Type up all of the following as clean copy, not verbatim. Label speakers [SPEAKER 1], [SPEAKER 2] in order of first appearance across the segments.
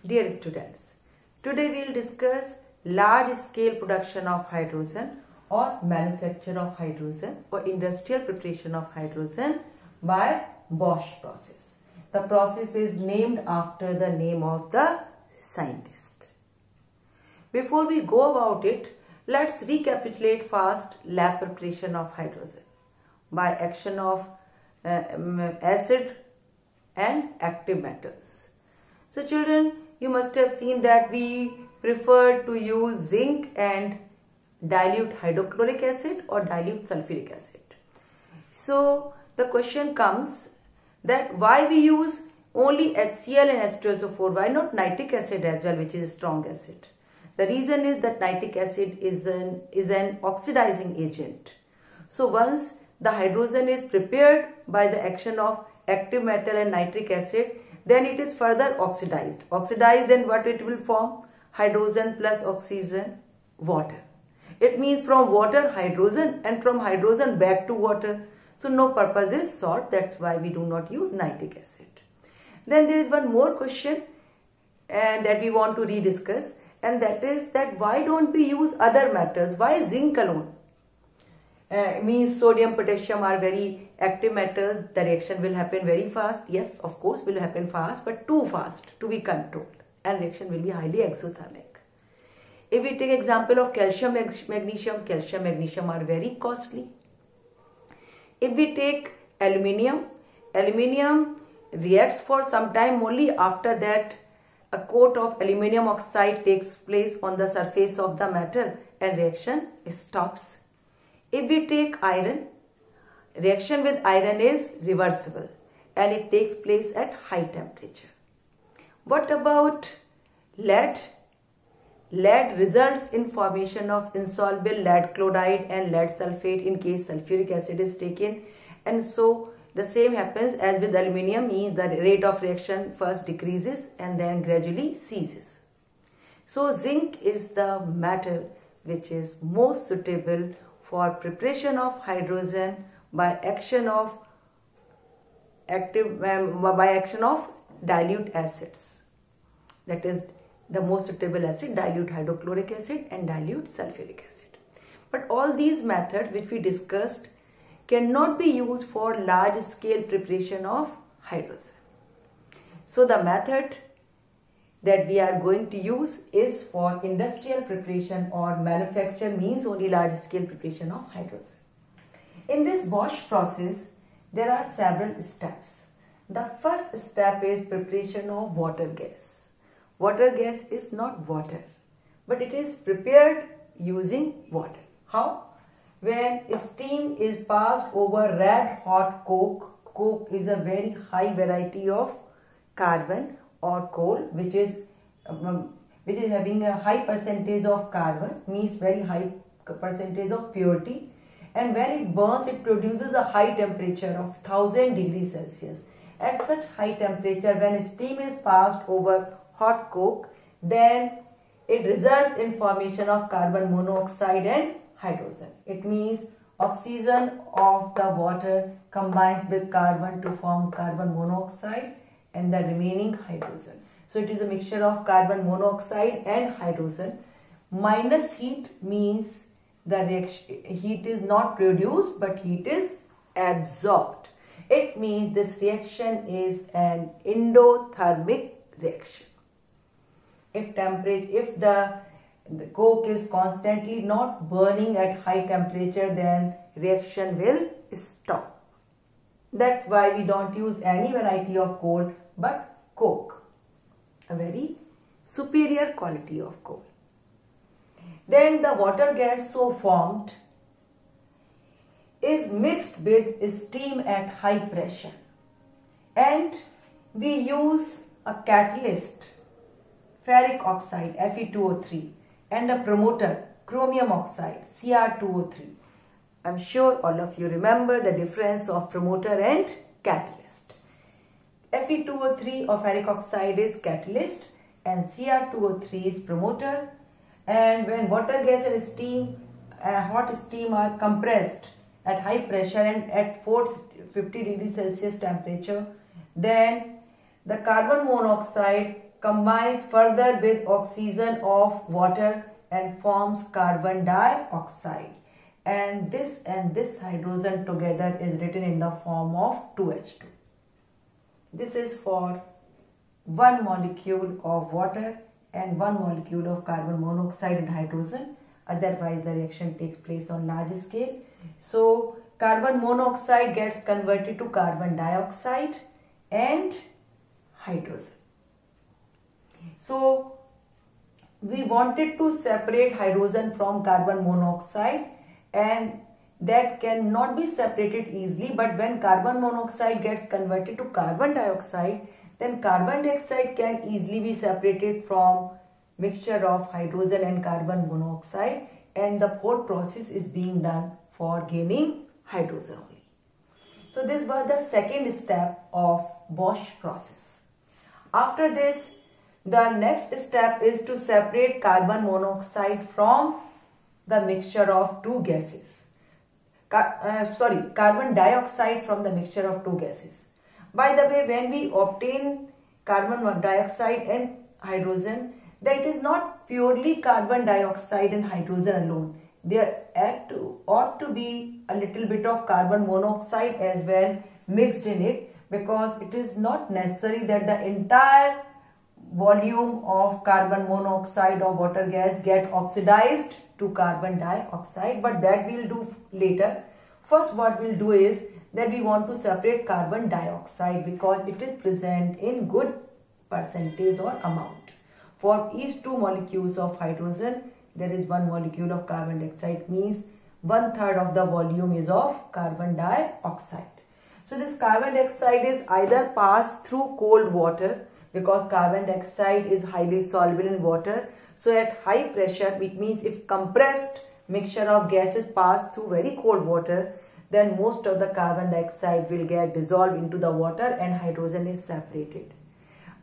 [SPEAKER 1] Dear students, today we will discuss large scale production of hydrogen or manufacture of hydrogen or industrial preparation of hydrogen by Bosch process. The process is named after the name of the scientist. Before we go about it, let's recapitulate fast lab preparation of hydrogen by action of acid and active metals. So children, you must have seen that we prefer to use zinc and dilute hydrochloric acid or dilute sulfuric acid. So the question comes that why we use only HCl and H2SO4, why not nitric acid as well, which is a strong acid? The reason is that nitric acid is an oxidizing agent. So once the hydrogen is prepared by the action of active metal and nitric acid, then it is further oxidized. Oxidized, then what it will form? Hydrogen plus oxygen, water. It means from water hydrogen and from hydrogen back to water. So no purpose is sought. That's why we do not use nitric acid. Then there is one more question that we want to rediscuss, and that is that why don't we use other metals? Why zinc alone? Means sodium, potassium are very active metals. The reaction will happen very fast. Yes, of course, will happen fast, but too fast to be controlled, and reaction will be highly exothermic. If we take example of calcium, magnesium are very costly. If we take aluminium reacts for some time, only after that a coat of aluminium oxide takes place on the surface of the metal and reaction stops. If we take iron, reaction with iron is reversible and it takes place at high temperature. What about lead? Lead results in formation of insoluble lead chloride and lead sulfate in case sulfuric acid is taken, and so the same happens as with aluminium, means the rate of reaction first decreases and then gradually ceases. So zinc is the metal which is most suitable for preparation of hydrogen by action of dilute acids. That is the most suitable acid, dilute hydrochloric acid and dilute sulfuric acid. But all these methods which we discussed cannot be used for large scale preparation of hydrogen. So the method that we are going to use is for industrial preparation or manufacture, means only large scale preparation of hydrogen. In this Bosch process, there are several steps. The first step is preparation of water gas. Water gas is not water, but it is prepared using water. How? When steam is passed over red hot coke is a very high variety of carbon or coal which is having a high percentage of carbon, means very high percentage of purity, and when it burns it produces a high temperature of 1000 degrees Celsius. At such high temperature, when steam is passed over hot coke, then it results in formation of carbon monoxide and hydrogen. It means oxygen of the water combines with carbon to form carbon monoxide and the remaining hydrogen. So it is a mixture of carbon monoxide and hydrogen. Minus heat means the heat is not produced but heat is absorbed. It means this reaction is an endothermic reaction. If the coke is constantly not burning at high temperature, then reaction will stop. That's why we don't use any variety of coal but coke, a very superior quality of coal. Then the water gas so formed is mixed with steam at high pressure, and we use a catalyst, ferric oxide Fe2O3, and a promoter, chromium oxide Cr2O3. I'm sure all of you remember the difference of promoter and catalyst. Fe2O3 or ferric oxide is catalyst and Cr2O3 is promoter, and when water gas and steam, hot steam are compressed at high pressure and at 450 degrees Celsius temperature, then the carbon monoxide combines further with oxygen of water and forms carbon dioxide. And this hydrogen together is written in the form of 2H2. This is for one molecule of water and one molecule of carbon monoxide and hydrogen. Otherwise, the reaction takes place on large scale. So, carbon monoxide gets converted to carbon dioxide and hydrogen. So, we wanted to separate hydrogen from carbon monoxide, and that cannot be separated easily, but when carbon monoxide gets converted to carbon dioxide, then carbon dioxide can easily be separated from mixture of hydrogen and carbon monoxide, and the whole process is being done for gaining hydrogen only. So this was the second step of Bosch process. After this, the next step is to separate carbon monoxide from the mixture of two gases. Carbon dioxide from the mixture of two gases. By the way, when we obtain carbon dioxide and hydrogen, that is not purely carbon dioxide and hydrogen alone. There ought to be a little bit of carbon monoxide as well mixed in it, because it is not necessary that the entire volume of carbon monoxide or water gas get oxidized to carbon dioxide, but that we will do later. First, what we will do is that we want to separate carbon dioxide because it is present in good percentage or amount. For each two molecules of hydrogen, there is one molecule of carbon dioxide, means 1/3 of the volume is of carbon dioxide. So this carbon dioxide is either passed through cold water, because carbon dioxide is highly soluble in water. So at high pressure, it means if compressed mixture of gases pass through very cold water, then most of the carbon dioxide will get dissolved into the water and hydrogen is separated.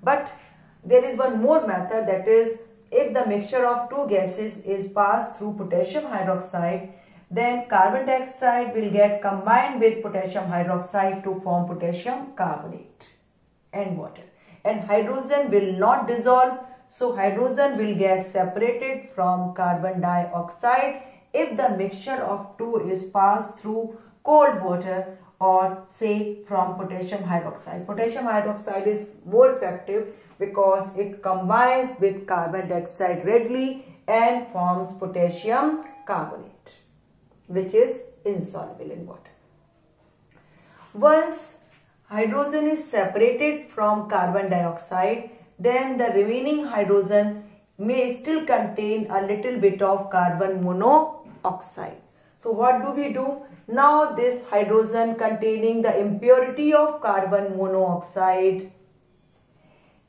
[SPEAKER 1] But there is one more method, that is, if the mixture of two gases is passed through potassium hydroxide, then carbon dioxide will get combined with potassium hydroxide to form potassium carbonate and water. And hydrogen will not dissolve, so hydrogen will get separated from carbon dioxide if the mixture of two is passed through cold water, or say from potassium hydroxide. Potassium hydroxide is more effective because it combines with carbon dioxide readily and forms potassium carbonate, which is insoluble in water. Once hydrogen is separated from carbon dioxide, then the remaining hydrogen may still contain a little bit of carbon monoxide. So what do we do? Now this hydrogen containing the impurity of carbon monoxide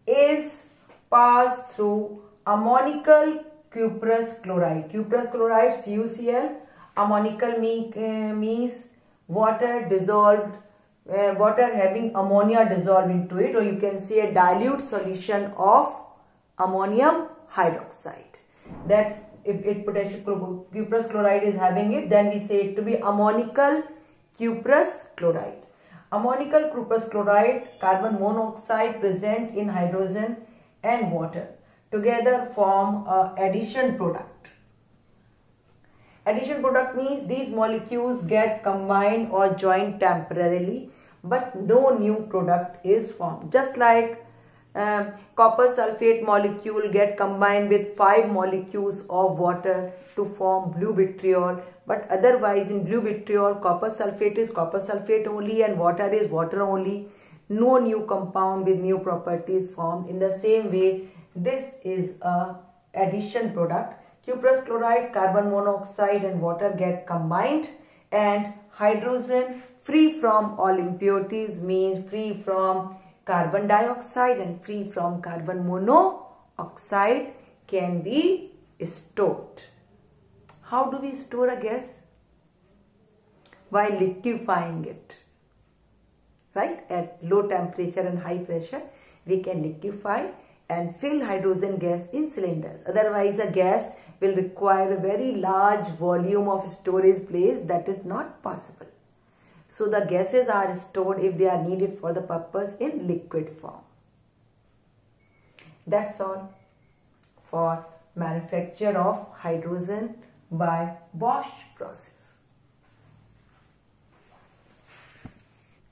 [SPEAKER 1] is passed through ammonical cuprous chloride. Cuprous chloride, CuCl. Ammonical means water dissolved, water having ammonia dissolved into it, or you can say a dilute solution of ammonium hydroxide. That if potassium cuprous chloride is having it, then we say it to be ammonical cuprous chloride. Ammonical cuprous chloride, carbon monoxide present in hydrogen and water together form a addition product. Addition product means these molecules get combined or joined temporarily, but no new product is formed. Just like copper sulfate molecule get combined with 5 molecules of water to form blue vitriol, but otherwise in blue vitriol copper sulfate is copper sulfate only and water is water only. No new compound with new properties formed. In the same way, this is a addition product. Cuprous chloride, carbon monoxide and water get combined, and hydrogen free from all impurities means free from carbon dioxide and free from carbon monoxide can be stored. How do we store a gas? By liquefying it. Right? At low temperature and high pressure, we can liquefy and fill hydrogen gas in cylinders. Otherwise, a gas will require a very large volume of storage place. That is not possible. So the gases are stored if they are needed for the purpose in liquid form. That's all for manufacture of hydrogen by Bosch process.